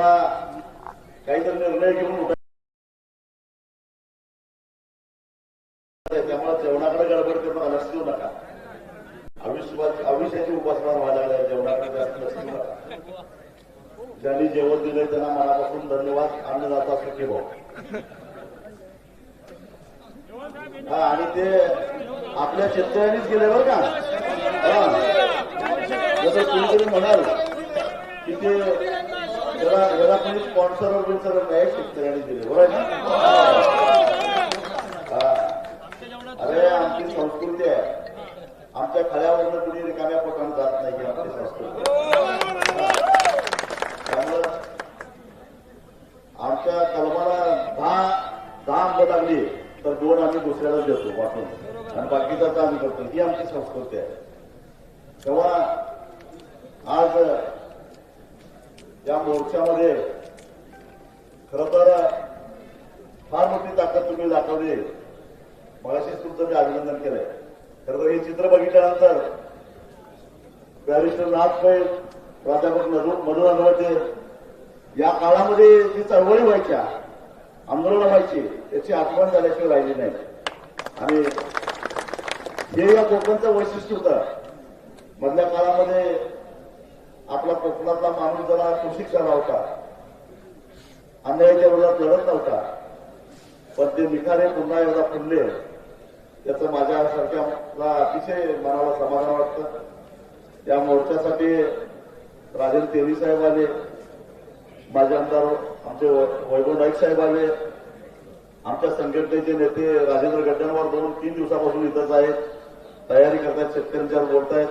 आता काहीतरी निर्णय घेऊन त्यामुळे जेवणाकडे गडबड करणं लक्ष देऊ नका. आयुष्याची उपासना व्हायला लागल्या, जेवणाकडे जास्त लक्ष देऊ नका. ज्यांनी जेवण दिलंय त्यांना मनापासून धन्यवाद. अन्नदाता सुखी भाऊ. आणि ते आपल्या शेतकऱ्यांनीच गेले बरं का. जसं कुणीतरी म्हणाल की ते याला कोणी स्पॉन्सर बिन्सर नाही, शेतकऱ्यांनी दिले बरोबर ना. अरे आमची संस्कृती आहे, आमच्या खळ्यावरनं कुणी रिकाम्या पोटाने जात नाही, आपली संस्कृती. त्यामुळं आमच्या कलमाला 10 आंब लागली तर 2 आम्ही दुसऱ्याला देतो वाटून आणि बाकीचं आम्ही करतो. ही आमची संस्कृती आहे. तेव्हा आज या मोर्चामध्ये खरं तर फार मोठी ताकद तुम्ही दाखवली. मगाशीच तुमचं मी अभिनंदन केलंय. खरं तर हे चित्र बघितल्यानंतर बॅरिस्टर नाथ पै, प्राध्यापक मधु अनवटे या काळामध्ये जी चळवळी व्हायच्या, आंदोलन व्हायची, याची आठवण झाल्याशिवाय राहिली नाही. आणि हे या कोकणचं वैशिष्ट्य होतं. मधल्या काळामध्ये आपला कोकणातला माणूस जरा कुशिक झाला होता, अन्यायाच्या विरोधात लढत नव्हता. पण ते निखारे पुन्हा एकदा फुलले, त्याचं माझ्यासारख्या अतिशय मनाला समाधान वाटतं. या मोर्चासाठी राजेंद्र तेली साहेब आले, माझे आमदार आमचे वैभव नाईक साहेब आले, आमच्या संघटनेचे नेते राजेंद्र गड्डणवार 2-3 दिवसापासून इथंच आहेत, तयारी करतायत, शेतकऱ्यांच्यावर बोलतायत.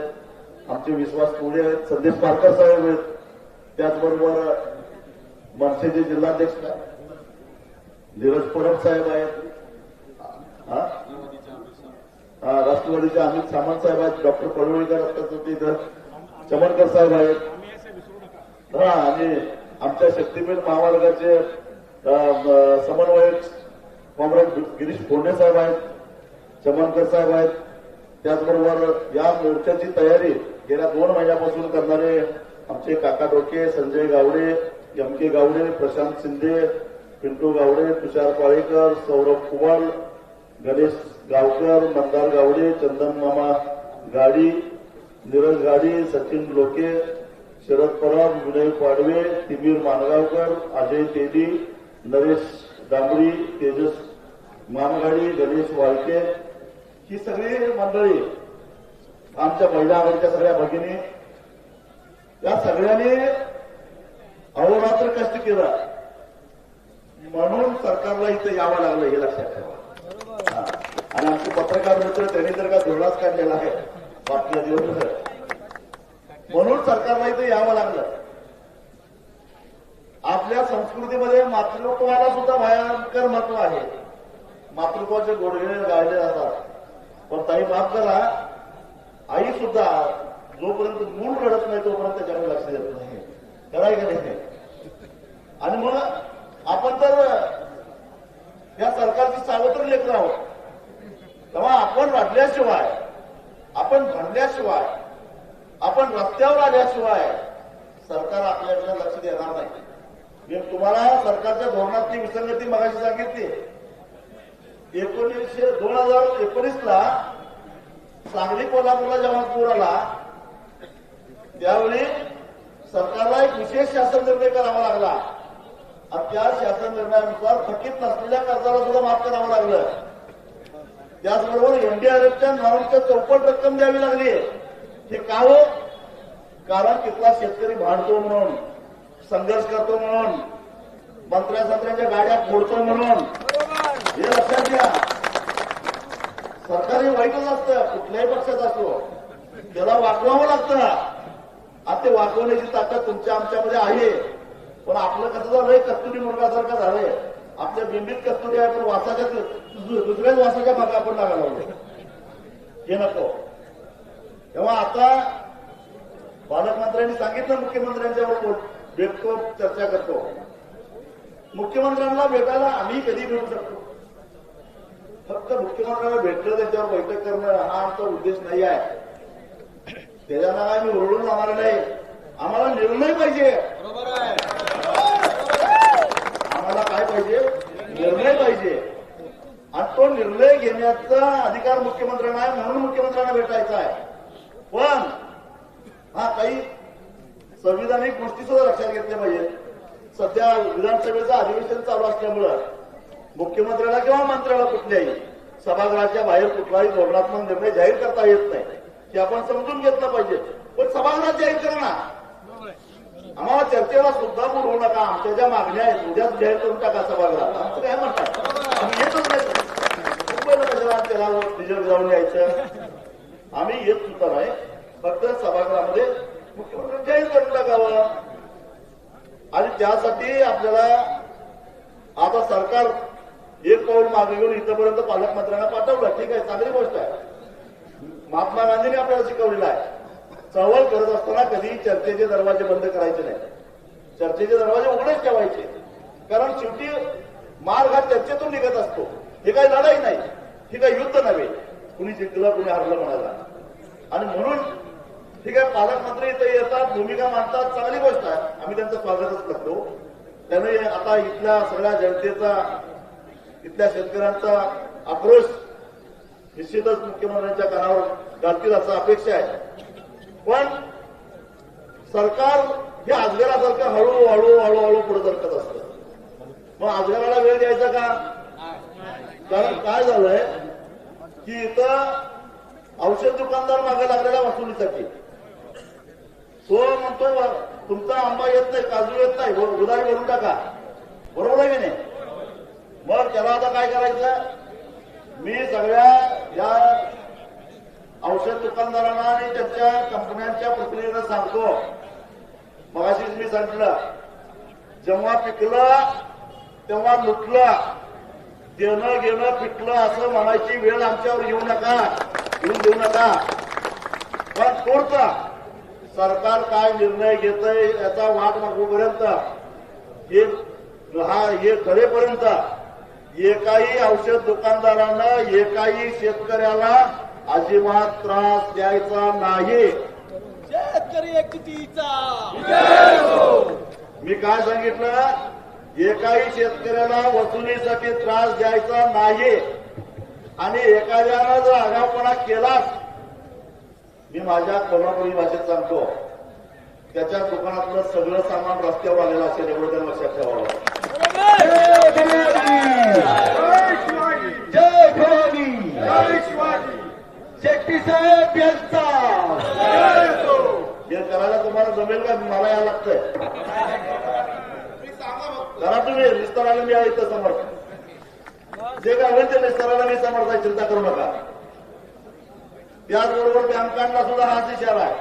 आमचे विश्वास पुढे आहेत, संदेश पारकर साहेब आहेत, त्याचबरोबर मनसेचे जिल्हाध्यक्ष धीरज परब साहेब आहेत, राष्ट्रवादीचे अमित सामंत साहेब आहेत, डॉक्टर पडवळीकर असतात इथं, चमनकर साहेब आहेत, आणि आमच्या शक्तीपीठ महामार्गाचे समन्वयक कॉम्रेड गिरीश फोंडे साहेब आहेत, चमनकर साहेब आहेत. त्याचबरोबर या मोर्चाची तयारी गेल्या 2 महिन्यापासून करणारे आमचे काका डोके, संजय गावडे, एम.के. गावडे, प्रशांत शिंदे, पिंटू गावडे, तुषार पाळेकर, सौरभ कुवाल, गणेश गावकर, मंदार गावडे, चंदन मामा गाडी, नीरज गाडी, सचिन लोके, शरद परब, विनय पाडवे, तिमीर मानगावकर, अजय तेली, नरेश डांबरी, तेजस मानगाडी, गणेश वाळके, ही सगळी मंडळी, आमच्या महिला आघाडीच्या सगळ्या भगिनी, या सगळ्यांनी अहोरात्र कष्ट केलं म्हणून सरकारला इथं यावं लागलं, हे लक्षात ठेवा. आणि आमचे पत्रकार मित्र त्यांनी तर का धोरणाच काढलेला आहे बातम्या देऊन, म्हणून सरकारला इथं यावं लागलं. आपल्या संस्कृतीमध्ये मातृत्वाला सुद्धा भयंकर महत्व आहे. मातृत्वाचे गोडवे गायले जातात. पण ताई माफ करा, आई सुद्धा जोपर्यंत मूल रडत नाही तोपर्यंत त्याच्याकडे लक्ष देत नाही. कराय का नाही? आणि मग आपण तर या सरकारची सावत्र लेकर आहोत. तेव्हा आपण रडल्याशिवाय, आपण भांडल्याशिवाय, आपण रस्त्यावर आल्याशिवाय सरकार आपल्याकडे लक्ष देणार नाही. मी तुम्हाला सरकारच्या धोरणातली विसंगती मगाशी सांगितली. 2019ला सांगली कोल्हापूरला जेव्हा पूर आला त्यावेळी सरकारला एक विशेष शासन निर्णय करावा लागला आणि त्या शासन निर्णयानुसार थकीत नसलेल्या कर्जाला सुद्धा माफ करावं लागलं. त्याचबरोबर एनडीआरएफच्या नावांच्या चौपट रक्कम द्यावी लागली. हे का हो? कारण तिथला शेतकरी भांडतो म्हणून, संघर्ष करतो म्हणून, मंत्र्यांच्या गाड्या फोडतो म्हणून. हे लक्षात घ्या. सरकार हे वाईटच असतं, कुठल्याही पक्षात असतो, त्याला वाकवावं लागतं. आता ते वाकवण्याची ताकद तुमच्या आमच्यामध्ये आहे. पण आपलं कसं झालंय, कस्तुरी मुलगासारखं झालंय. आपल्या बिंबीत कस्तुरी आहे, पण वासाच्या दुसऱ्याच वासाच्या मागे आपण लागायला लागलो. हे नको. तेव्हा आता पालकमंत्र्यांनी सांगितलं मुख्यमंत्र्यांच्यावर भेटतो, चर्चा करतो. मुख्यमंत्र्यांना भेटायला आम्ही कधी भेटू शकतो. फक्त मुख्यमंत्र्यांना भेटलं त्यांच्यावर बैठक करणं हा आमचा उद्देश नाही आहे. त्याच्यानं आम्ही ओरडून जाणार नाही. आम्हाला निर्णय पाहिजे. बरोबर आहे. अधिकार मुख्यमंत्र्यांना आहे म्हणून मुख्यमंत्र्यांना भेटायचा आहे. पण काही संविधानिक गोष्टी सुद्धा लक्षात घेतल्या पाहिजे. सध्या विधानसभेचं अधिवेशन चालू असल्यामुळं मुख्यमंत्र्याला किंवा मंत्र्याला कुठल्याही सभागृहाच्या बाहेर कुठलाही धोरणात्मक निर्णय जाहीर करता येत नाही हे आपण समजून घेतलं पाहिजे. पण सभागृहात जाहीर करा ना, आम्हाला चर्चेला सुद्धा बोलवू नका. आमच्या ज्या मागण्या आहेत उद्याच जाहीर करून टाका सभागृहात. आमचं काय म्हणतात, आम्ही येतच नाही. मुंबईला कशाला त्याला रिझल्ट जाऊन यायचं, आम्ही येत सुद्धा नाही. फक्त सभागृहामध्ये मुख्यमंत्री जाहीर करून टाकावं. आणि त्यासाठी आपल्याला आता सरकार एक पाऊल मागे घेऊन इथपर्यंत पालकमंत्र्यांना पाठवलं. ठीक आहे, चांगली गोष्ट आहे. महात्मा गांधींनी आपल्याला शिकवलेलं आहे, चळवळ करत असताना कधी चर्चेचे दरवाजे बंद करायचे नाही, चर्चेचे दरवाजे उघडेच ठेवायचे. कारण शेवटी मार्ग हा चर्चेतून निघत असतो. हे काही लढाई नाही, हे काही युद्ध नव्हे, कुणी जिंकलं कुणी हारलं म्हणाला. आणि म्हणून ठीक आहे, पालकमंत्री इथे येतात, भूमिका मांडतात, चांगली गोष्ट आहे. आम्ही त्यांचं स्वागतच करतो. त्याने आता इथल्या सगळ्या जनतेचा, इथल्या शेतकऱ्यांचा आक्रोश निश्चितच मुख्यमंत्र्यांच्या कानावर घालतील असं अपेक्षा आहे. पण सरकार हे अजगरासारखं हळूहळू पुढे सरकत असतं. मग अजगराला वेळ द्यायचा का? कारण काय झालंय की इथं औषध दुकानदार मागे लागलेल्या वसुलीसाठी तो म्हणतो तुमचा आंबा येत नाही, काजू येत नाही, उधारी भरून टाका. बरोबर आहे की नाही? मग त्याला आता काय करायचं? मी सगळ्या या औषध दुकानदारांना आणि त्यांच्या कंपन्यांच्या प्रतिनिधींना सांगतो, मगाशीच मी सांगितलं, जेव्हा पिकलं तेव्हा लुटलं, देणं घेणं पिकलं असं म्हणायची वेळ आमच्यावर येऊ देऊ नका. पण तोडता सरकार काय निर्णय घेतय याचा वाट मागूपर्यंत हे कळेपर्यंत एकाही औषध दुकानदारानं एकाही शेतकऱ्याला अजिबात त्रास द्यायचा नाही. शेतकरी एकजुटीचा मी काय सांगितलं, एकाही शेतकऱ्याला वसुलीसाठी त्रास द्यायचा नाही. आणि एखाद्यानं जर आगाऊपणा केलाच, मी माझ्या कोल्हापुरी भाषेत सांगतो, त्याच्या दुकानातलं सगळं सामान रस्त्यावर आलेलं असेल एवढं त्याला लक्षात ठेवावं. शेट्टी साहेब यांचा हे करायला तुम्हाला जमेल का? मला या लागतंय. करा तुम्ही. विस्ताराला मी आहे समर्थ, जे काय होईल ते विस्ताराला मी समर्थ आहे, चिंता करू नका. त्याचबरोबर बँकांना सुद्धा हाच इशारा आहे,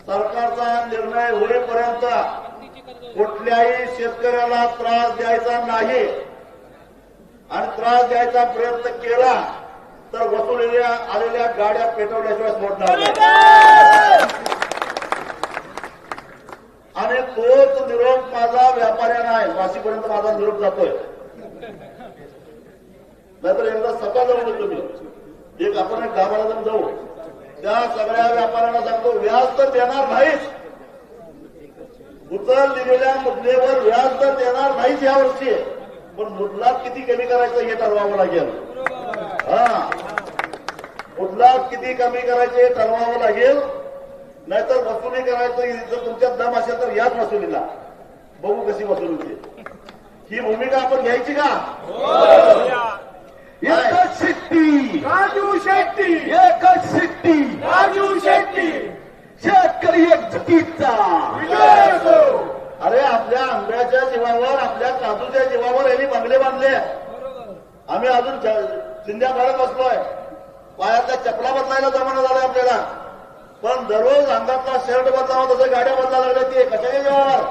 सरकारचा निर्णय होईपर्यंत कुठल्याही शेतकऱ्याला त्रास द्यायचा नाही. आणि त्रास द्यायचा प्रयत्न केला तर वसुलीला आलेल्या गाड्या पेटवल्याशिवाय सोडणार नाही. आणि तोच निरोप माझा व्यापाऱ्यांना आहे, वाशीपर्यंत माझा निरोप जातोय. नाहीतर एकदा स्वतः जाऊन तुम्ही एक आपण एक गावाला जाऊन जाऊ, त्या सगळ्या व्यापाऱ्यांना सांगतो, व्याज तर देणार नाहीच, उचल दिलेल्या मुद्द्यावर व्याज तर देणार नाहीच यावर्षी, पण मुद्दलात किती कमी करायचं हे ठरवावं लागेल. मुद्दलात किती कमी करायचे हे ठरवावं लागेल. नाहीतर वसुली करायचं जर तुमच्यात दम असेल तर याच वसुलीला बघू कशी वसुली होते. ही भूमिका आपण घ्यायची का? एकच शेट्टी राजू शेट्टी, एकच शेट्टी राजू शेट्टी, शेतकरी एकजुटीचा विजय असो. अरे आपल्या आंब्याच्या जीवावर, आपल्या काजूच्या जीवावर यांनी बंगले बांधले. आम्ही अजून चिंध्या काढत बसलोय, पायातल्या चपला बदलायला जमाना झालाय आपल्याला. पण दररोज अंगातला शर्ट बदलावा तसं गाड्या बदलायला लागल्या. ते कशाच्या जीवावर?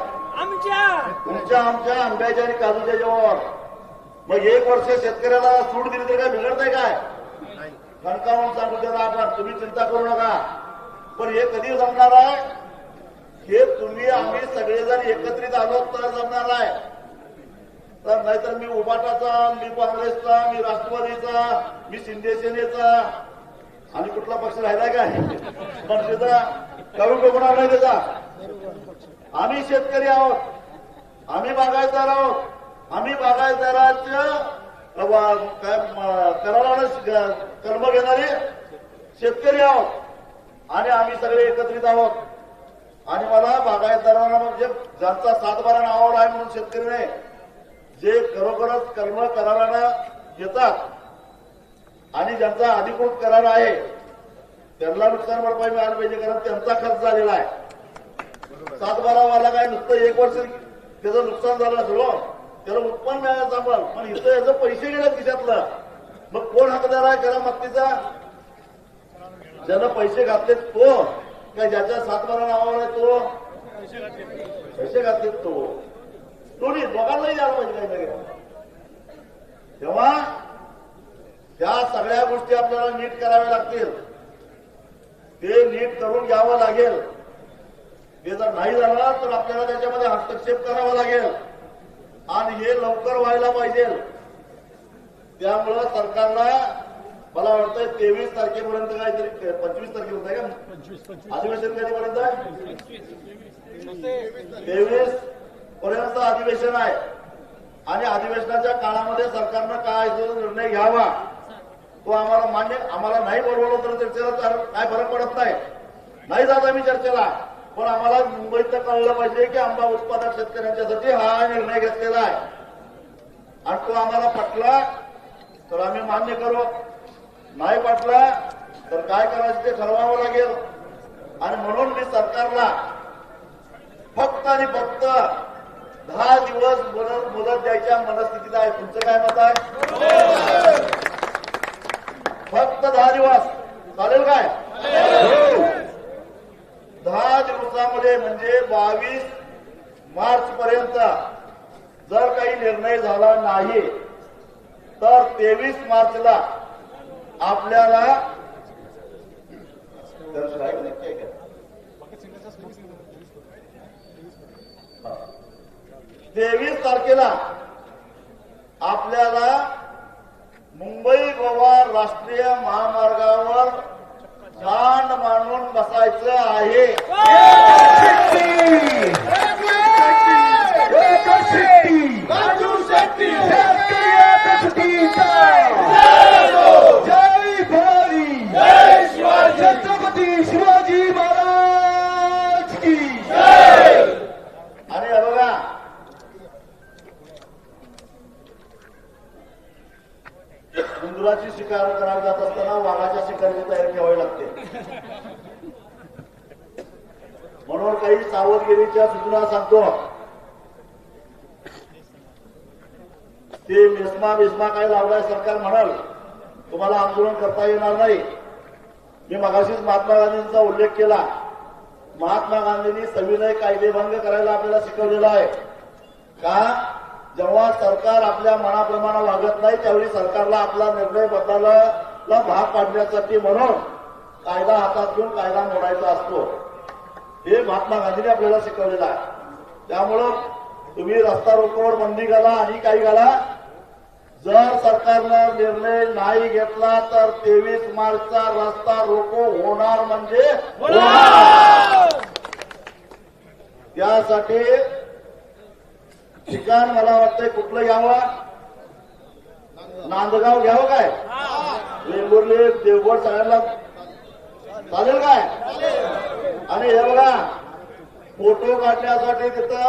तुमच्या आमच्या आंब्याच्या आणि काजूच्या जीवावर. मग एक वर्ष शेतकऱ्याला सूट दिली तर काय बिघडतंय काय? कणकावून सांगू त्याला आपण, तुम्ही चिंता करू नका. पण हे कधी जमणार आहे? हे तुम्ही आम्ही सगळेजण एकत्रित आलो तर जमणार आहे. तर नाहीतर मी उबाटाचा, मी काँग्रेसचा, मी राष्ट्रवादीचा, मी शिंदे सेनेचा आणि कुठला पक्ष राहिला काय? पण त्याचा करून बघणार नाही त्याचा. आम्ही शेतकरी आहोत, आम्ही बागायतदार आहोत. आम्ही बागायतदाराच्या कराला कर्म घेणारे शेतकरी आहोत आणि आम्ही सगळे एकत्रित आहोत आणि मला बागायतदारांना म्हणजे ज्यांचा 7/12 नावावर आहे म्हणून शेतकरी नाही, जे खरोखरच कर्म कराराला येतात आणि ज्यांचा अधिकृत करार आहे त्यांना नुकसान भरपाई मिळाली पाहिजे, कारण त्यांचा खर्च झालेला आहे. 7/12 वाला काय नुसतं 1 वर्ष त्याचं नुकसान झालं असेल, त्याला उत्पन्न मिळायचं आपण, पण इथं याचं पैसे गेले खिशातलं. मग कोण हकदार आहे त्याला मक्तीचा? ज्यानं पैसे घातलेत तो, काय ज्याच्या 7/12 नावावर आहे तो? पैसे घातलेत तो. दोन्ही दोघांनाही द्यायला पाहिजे काही नाही. तेव्हा त्या सगळ्या गोष्टी आपल्याला नीट कराव्या लागतील. ते नीट करून घ्यावं लागेल. हे जर नाही झालं तर आपल्याला त्याच्यामध्ये हस्तक्षेप करावा लागेल आणि हे लवकर व्हायला पाहिजे. त्यामुळं सरकारला मला वाटतं 23 तारखेपर्यंत काहीतरी 25 तारखेपर्यंत आहे का अधिवेशन? कधीपर्यंत आहे? 23 पर्यंत अधिवेशन आहे आणि अधिवेशनाच्या काळामध्ये सरकारनं काय निर्णय घ्यावा तो आम्हाला मान्य. आम्हाला नाही बोलवलं तर चर्चेला काय फरक पडत नाही जात आम्ही चर्चेला, पण आम्हाला मुंबईत कळलं पाहिजे की आंबा उत्पादक शेतकऱ्यांच्यासाठी हा निर्णय घेतलेला आहे आणि तो आम्हाला पटला तर आम्ही मान्य करू, नाही पटला तर काय करायचं ते ठरवावं लागेल. आणि म्हणून मी सरकारला फक्त आणि फक्त 10 दिवस मुदत द्यायच्या मनस्थितीत आहे. तुमचं काय मत आहे? फक्त 10 दिवस चालेल काय? 10 दिवसामध्ये म्हणजे 22 मार्च पर्यंत जर काही निर्णय झाला नाही तर 23 मार्चला आपल्याला 23 तारखेला आपल्याला मुंबई गोवा राष्ट्रीय महामार्गावर दांड मांडून बसायचं आहे. राजू शेट्टी जय भवानी, जय शिवाजी, छत्रपती शिवाजी महाराज की. आणि हे बघा उंदराची शिकार करायला जात असताना वाघाच्या शिकारीची तयारी ठेवावी लागते. म्हणून काही सावधगिरीच्या सूचना सांगतो. ते मेस्मा काय लावलाय सरकार म्हणाल तुम्हाला आंदोलन करता येणार नाही. मी मगाशीच महात्मा गांधींचा उल्लेख केला. महात्मा गांधींनी सविनय कायदेभंग करायला आपल्याला शिकवलेला आहे का? जेव्हा सरकार आपल्या मनाप्रमाणे वागत नाही त्यावेळी सरकारला आपला निर्णय बदलायला भाग पाडण्यासाठी म्हणून कायदा हातात घेऊन कायदा मोडायचा असतो. हे महात्मा गांधींनी आपल्याला शिकवलेलं आहे. त्यामुळं तुम्ही रस्ता रोकोवर बंदी घाला आणि काही घाला, जर सरकारनं निर्णय नाही घेतला तर 23 मार्चचा रस्ता रोको होणार म्हणजे त्यासाठी ठिकाण मला वाटतंय कुठलं घ्यावं? नांदगाव घ्यावं काय? वेंगुर्ले देवगड सगळ्यांना चालेल काय? आणि हे बघा फोटो काढण्यासाठी तिथं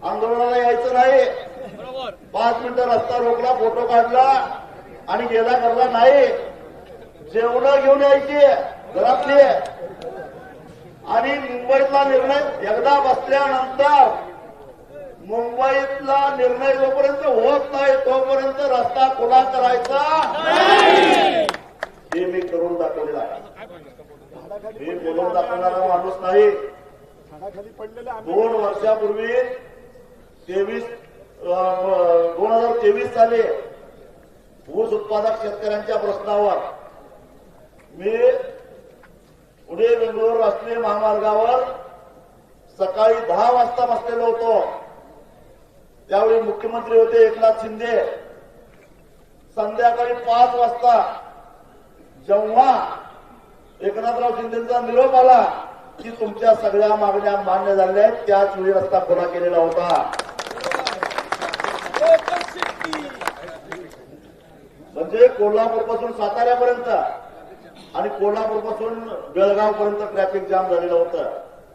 आंदोलनाला यायचं नाही. 5 मिनिटं रस्ता रोखला, फोटो काढला आणि गेला करला नाही. जेवण घेऊन यायची घरातली आणि मुंबईतला निर्णय एकदा बसल्यानंतर मुंबईतला निर्णय जोपर्यंत होत नाही तोपर्यंत रस्ता खुला करायचा हे मी करून दाखवलेलं आहे. मी बोलून दाखवणारा माणूस नाही. 2 वर्षापूर्वी 2023 साली ऊस उत्पादक शेतकऱ्यांच्या प्रश्नावर मी पुणे बेंगलोर राष्ट्रीय महामार्गावर सकाळी 10 वाजता बसलेलो होतो. त्यावेळी मुख्यमंत्री होते एकनाथ शिंदे. संध्याकाळी 5 वाजता जेव्हा एकनाथराव शिंदेचा निरोप आला की तुमच्या सगळ्या मागण्या मान्य झाल्या आहेत, त्याच वेळी रस्ता खुला केलेला होता. म्हणजे कोल्हापूर पासून साताऱ्यापर्यंत आणि कोल्हापूर पासून बेळगाव पर्यंत ट्रॅफिक जाम झालेलं होतं.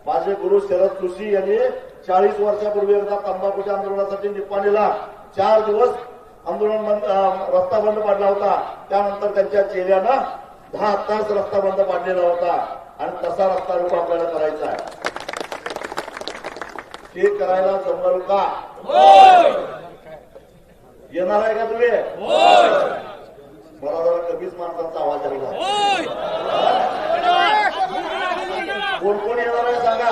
माझे गुरु शरद जोशी यांनी 40 वर्षापूर्वी एकदा तंबाखूच्या आंदोलनासाठी निपाणीला 4 दिवस आंदोलन रस्ता बंद पाडला होता. त्यानंतर त्यांच्या चेहऱ्यानं 10 तास रस्ता बंद पाडलेला होता आणि तसा रस्ता रोको आपल्याला करायचा आहे. ते करायला जमल का? येणार आहे का तुम्ही? मला जरा कमीच माणसांचा आवाज आला. कोण कोण येणार आहे सांगा.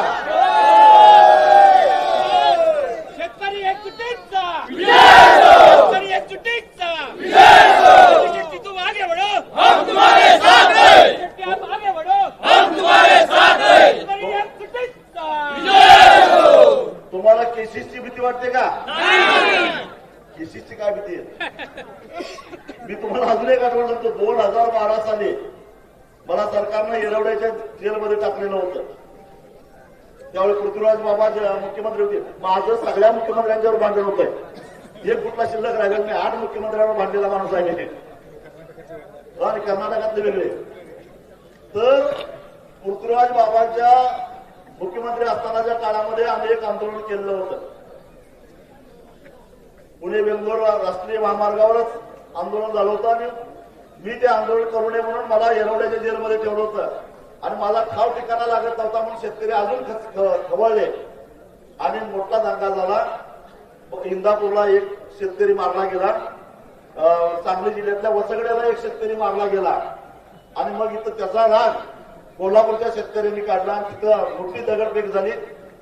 शेतकरी एकजुटीचा शेतकरी एकजुटीचा शेट्टी तुम आगे बढ़ो, हम तुम्हारे साथ हैं. शेट्टी आप आगे बढ़ो, हम तुम्हारे साथ हैं. शेतकरी एकजुटीचा. तुम्हाला केसीसची भीती वाटते का? नाही. केसीसची काय भीती आहे? मी तुम्हाला अजून एक आठवण सांगतो. 2012 साली मला सरकारनं येरवड्याच्या जेलमध्ये टाकलेलं होतं. त्यावेळी पृथ्वीराज बाबा मुख्यमंत्री होते. माझं सगळ्या मुख्यमंत्र्यांच्यावर भांडण होतंय. एक कुठला शिल्लक राहिलेला नाही. 8 मुख्यमंत्र्यांवर भांडलेला माणूस आहे मी. आणि कर्नाटकातले वेगळे. तर पृथ्वीराज बाबांच्या मुख्यमंत्री असतानाच्या काळामध्ये आम्ही एक आंदोलन केलेलं होतं. पुणे बेंगलोर राष्ट्रीय महामार्गावरच आंदोलन झालं होतं आणि मी ते आंदोलन करू नये म्हणून मला येरवड्याच्या जेलमध्ये ठेवलं होतं. आणि मला ठाव ठिकाणा लागत नव्हता म्हणून शेतकरी अजून खवळले आणि मोठा दंगा झाला. इंदापूरला एक शेतकरी मारला गेला. सांगली जिल्ह्यातल्या वसगड्याला एक शेतकरी मारला गेला. आणि मग इथं त्याचा राग कोल्हापूरच्या शेतकऱ्यांनी काढला आणि तिथं मोठी दगडफेक झाली.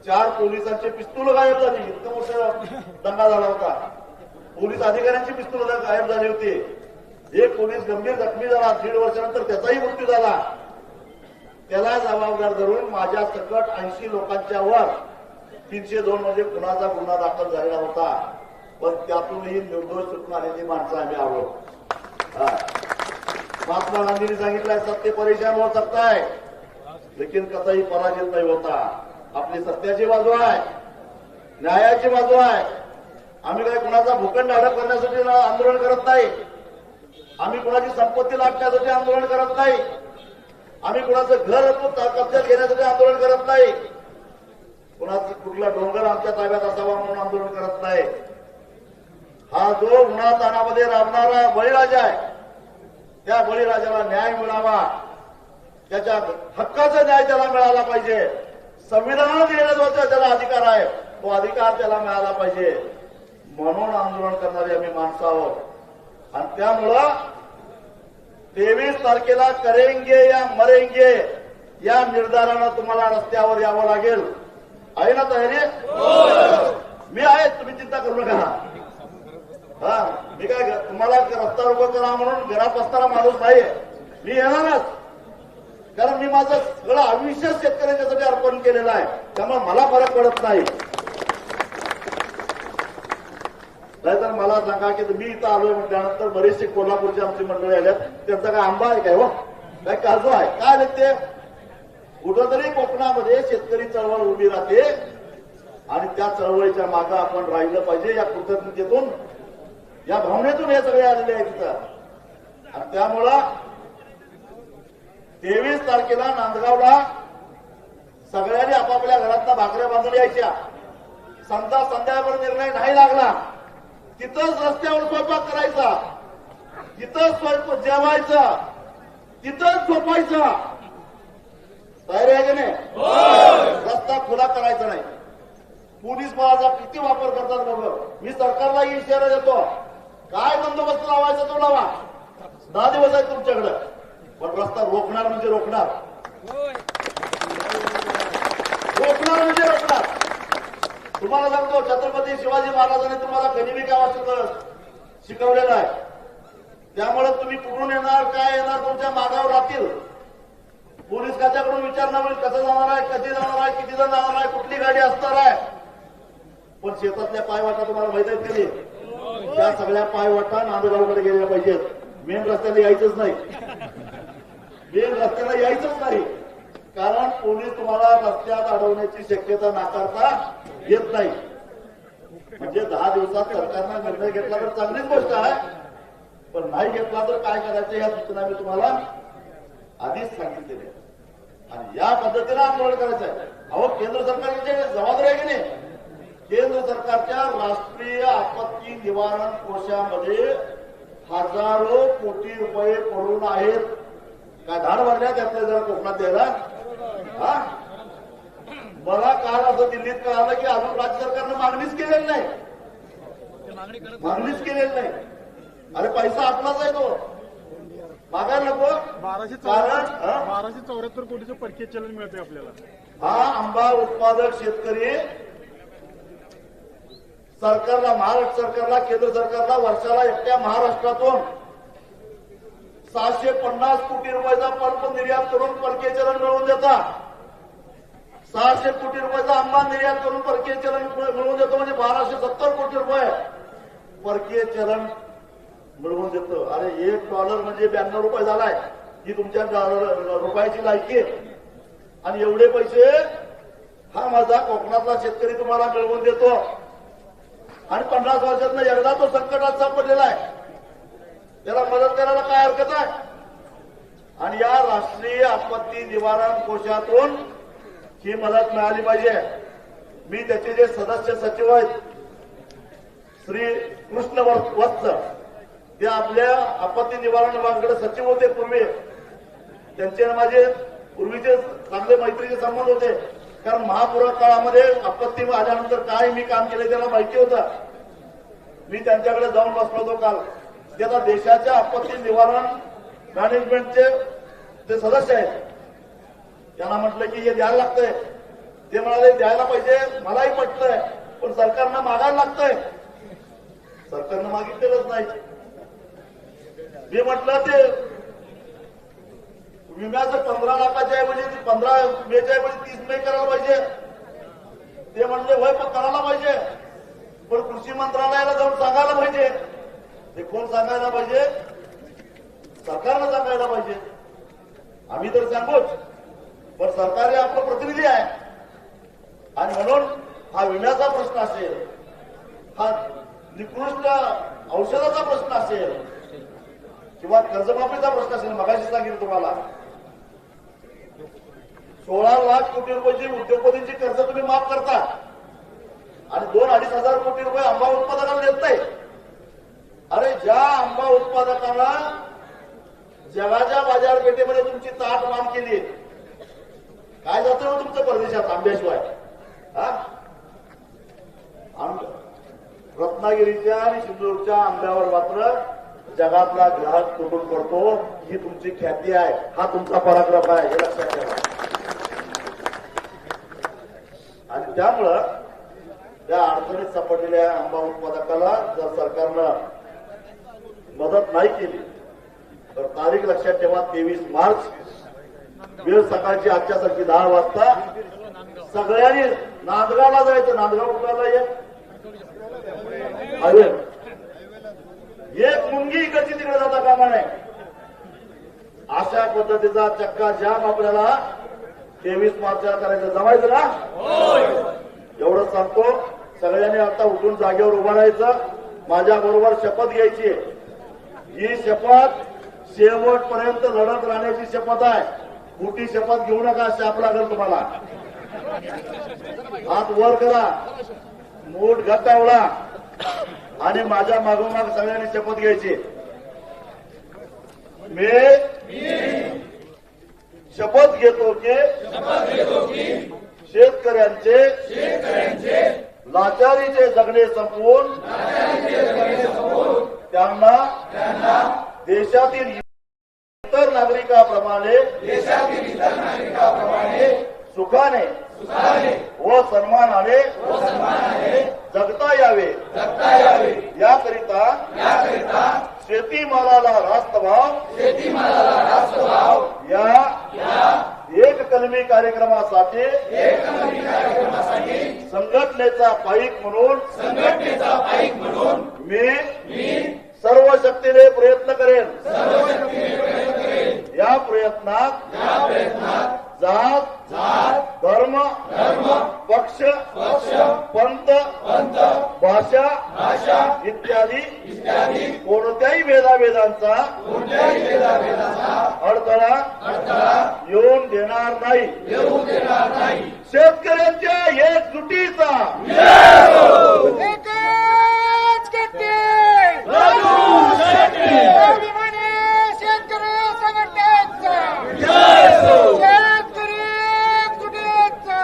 4 पोलिसांचे पिस्तूल गायब झाली. इतकं मोठा दंगा झाला होता. पोलीस अधिकाऱ्यांची पिस्तूल गायब झाली होती. एक पोलीस गंभीर जखमी झाला. 1.5 वर्षानंतर त्याचाही मृत्यू झाला. त्याला जबाबदार धरून माझ्या सकट 80 लोकांच्या वर 302 मध्ये खुनाचा गुन्हा दाखल झालेला होता. पण त्यातूनही निर्दोष सुटून आलेली माणसं आम्ही आहोत. महात्मा गांधींनी सांगितलंय सत्य परेशान हो सकता है लेकिन कतई पराजित नाही होता. आपली सत्याची बाजू आहे, न्यायाची बाजू आहे. आम्ही काही कुणाचा भूखंड हडप करण्यासाठी आंदोलन करत नाही. आम्ही कुणाची संपत्ती लाटण्यासाठी आंदोलन करत नाही. आम्ही कुणाचं घर कब्जात घेण्यासाठी आंदोलन करत नाही. कुणाचं कुठला डोंगर आमच्या ताब्यात असावा म्हणून आंदोलन करत नाही. हा जो उन्हातानामध्ये राबणारा बळीराजा आहे त्या बळीराजाला न्याय मिळावा. त्याच्या हक्काचा न्याय त्याला मिळाला पाहिजे. संविधानात येण्याचा त्याला अधिकार आहे तो अधिकार त्याला मिळाला पाहिजे म्हणून आंदोलन करणारी आम्ही माणसं आहोत. आणि त्यामुळं 23 तारखेला करेंगे या मरेंगे या निर्धारानं तुम्हाला रस्त्यावर यावं लागेल. आहे ना तयारी? मी आहे, तुम्ही चिंता करू नका. मी काय तुम्हाला रस्ता रोको करा म्हणून घरात बसणारा माणूस नाही. मी येणारच. कारण मी माझं सगळं आयुष्य शेतकऱ्यांच्यासाठी अर्पण केलेलं आहे. त्यामुळे मला फरक पडत नाही. नाहीतर मला सांगा की मी इथं आलोय म्हटल्यानंतर बरेचसे कोल्हापूरचे आमची मंडळी आल्यात. त्यांचा काय आंबा आहे काय हो, काय काजू आहे काय आले ते? कुठंतरी कोकणामध्ये शेतकरी चळवळ उभी राहते आणि त्या चळवळीच्या मागे आपण राहिलं पाहिजे. या कृतज्ञतेतून या भावनेतून हे सगळे आलेले आहेत तिथं. आणि त्यामुळं 23 तारखेला नांदगावला सगळ्यांनी आपापल्या घरातल्या भाकऱ्या बांधून यायच्या. समजा संध्याकाळ निर्णय नाही लागला तिथंच रस्त्यावर स्वयंपाक करायचा, तिथंच स्वयंपाक जेवायचं, तिथंच झोपायचं. तयारी आहे की नाही? रस्ता खुला करायचा नाही. पोलीस बळाचा किती वापर करतात बघ. मी सरकारलाही इशारा देतो. काय बंदोबस्त लावायचा तो लावा. 10 दिवस आहेत तुमच्याकडे. पण रस्ता रोखणार म्हणजे रोखणार. रोखणार म्हणजे रोखणार. तुम्हाला सांगतो छत्रपती शिवाजी महाराजांनी तुम्हाला गनिमी गावाचं शिकवलेलं आहे. त्यामुळे तुम्ही कुठून येणार काय येणार तुमच्या मागावर राहतील. पोलीस खात्याकडून विचारणा होईल कसं जाणार आहे, कधी जाणार आहे, किती जण जाणार आहे, कुठली गाडी असणार आहे. पण शेतातल्या पायवाटा तुम्हाला माहित आहेत कधी? त्या सगळ्या पायवाटा नांदगावकडे गेल्या पाहिजेत. मेन रस्त्याला यायचंच नाही. मेन रस्त्याला यायचंच नाही. कारण पोलीस तुम्हाला रस्त्यात अडवण्याची शक्यता नाकारता येत नाही. म्हणजे 10 दिवसात सरकारनं निर्णय घेतला तर चांगलीच गोष्ट आहे. पण नाही घेतला तर काय करायचं या सूचना मी तुम्हाला आधीच सांगितलेल्या आहेत. आणि या पद्धतीने आंदोलन करायचं आहे. अहो केंद्र सरकारची जबाबदारी आहे की नाही? केंद्र सरकारच्या राष्ट्रीय आपत्ती निवारण कोशामध्ये हजारो कोटी रुपये पडून आहेत. काय धाड भरल्या त्यातल्या जरा कोकणात द्यायला? हा, मला काल असं दिल्लीत कळालं की अजून राज्य सरकारनं मागणीच केलेली नाही. मागणीच केलेली नाही. अरे पैसा आपलाच आहे तो, मागायला नको. कारण 1274 कोटीचं परकीय चलन मिळते आपल्याला. हा आंबा उत्पादक शेतकरी सरकारला, महाराष्ट्र सरकारला, केंद्र सरकारला वर्षाला एकट्या महाराष्ट्रातून 650 कोटी रुपयाचा पल्प निर्यात करून परकीय चलन मिळवून देता. 600 कोटी रुपयाचा आंबा निर्यात करून परकीय चलन मिळवून देतो, म्हणजे 1270 कोटी रुपये परकीय चलन मिळवून देतो. अरे $1 म्हणजे 92 रुपये झालाय. ही तुमच्या रुपयाची लायकी आहे. आणि एवढे पैसे हा माझा कोकणातला शेतकरी तुम्हाला मिळवून देतो. आणि 50 वर्षातनं एकदा तो संकटात सापडलेला आहे, त्याला मदत करायला काय हरकत आहे? आणि या राष्ट्रीय आपत्ती निवारण कोशातून ही मदत मिळाली पाहिजे. मी त्याचे जे सदस्य सचिव आहेत श्री कृष्ण वत्स, ते आपल्या आपत्ती निवारण विभागाकडे सचिव होते पूर्वी. त्यांचे माझे पूर्वीचे चांगले मैत्रीचे संबंध होते. कारण महापुरा काळामध्ये आपत्ती आल्यानंतर काय मी काम केले त्याला माहिती होतं. मी त्यांच्याकडे जाऊन बसलो होतो काल. ते आता देशाच्या आपत्ती निवारण मॅनेजमेंटचे जे सदस्य आहेत त्यांना म्हटलं की हे द्यायला लागतंय. ते म्हणाले द्यायला पाहिजे, मलाही पटतंय, पण सरकारनं मागायला लागतंय. सरकारनं मागितलेलंच नाही. मी म्हटलं ते विम्याचं 15 लाखाच्या ऐवजी 15 मेच्या ऐवजी 30 मे करायला पाहिजे. ते म्हणले होय, पण करायला पाहिजे, पण कृषी मंत्रालयाला जाऊन सांगायला पाहिजे. ते कोण सांगायला पाहिजे? सरकारनं सांगायला पाहिजे. आम्ही तर सांगूच, पण सरकार हे आपलं प्रतिनिधी आहे. आणि म्हणून हा विम्याचा प्रश्न असेल, हा निकृष्ट औषधाचा प्रश्न असेल, किंवा कर्जमाफीचा प्रश्न असेल. मगाशी सांगितलं तुम्हाला 16 लाख कोटी रुपयाची उद्योगपतींची कर्ज तुम्ही माफ करता आणि 2-2.5 हजार कोटी रुपये आंबा उत्पादकांना देत नाही. अरे ज्या आंबा उत्पादकांना जगाच्या बाजारपेठेमध्ये तुमची ताट मान केली, काय जातं हो तुमचं परदेशात आंब्याशिवाय? रत्नागिरीच्या आणि सिंधुदुर्गच्या आंब्यावर मात्र जगातला ग्राहक तुटून पडतो. ही तुमची ख्याती आहे, हा तुमचा पराक्रम आहे, हे लक्षात ठेवा. आणि त्यामुळं त्या अडचणीत सापडलेल्या आंबा उत्पादकाला जर सरकारनं मदत नाही केली तर तारीख लक्षात ठेवा, 23 मार्च, वेळ सकाळची आजच्यासारखी 10 वाजता सगळ्यांनी नांदगावला जायचं. नांदगाव कुठाला हायवे, एक मुंगी इकडची तिकडे जाता कामा नये. अशा पद्धतीचा चक्का जाम आपल्याला 23 मार्चला करायचं. जमायचं ना? एवढंच सांगतो. सगळ्यांनी आता उठून जागेवर उभं राहायचं. माझ्या बरोबर शपथ घ्यायची. ही शपथ शेवटपर्यंत लढत राहण्याची शपथ आहे. मोठी शपथ घेऊ नका, शाप लागेल तुम्हाला. हात वर करा, मूठ घट्ट आवळा आणि माझ्या मागोमाग सगळ्यांनी शपथ घ्यायची. मी शपथ घेतो की शेतकऱ्यांचे लाचारीचे जगणे संपवून त्यांना देशातील इतर नागरिकाप्रमाणे सुखाने व सन्मानाने जगता यावे. याकरिता शेतीमालाला रास्त भाव या एक कलमी कार्यक्रमासाठी संघटनेचा पाईक म्हणून मी सर्व शक्तीने प्रयत्न करेन. या प्रयत्नात जात, धर्म, पक्ष, पंथ, भाषा इत्यादी कोणत्याही भेदाभेद भेदाभेदांचा अडथळा येऊन देणार नाही. शेतकऱ्यांच्या एकजुटीचा एकच गट्टी स्वाभिमानी शेतकरी संघटनेचा शेतकरी एकजुटीचा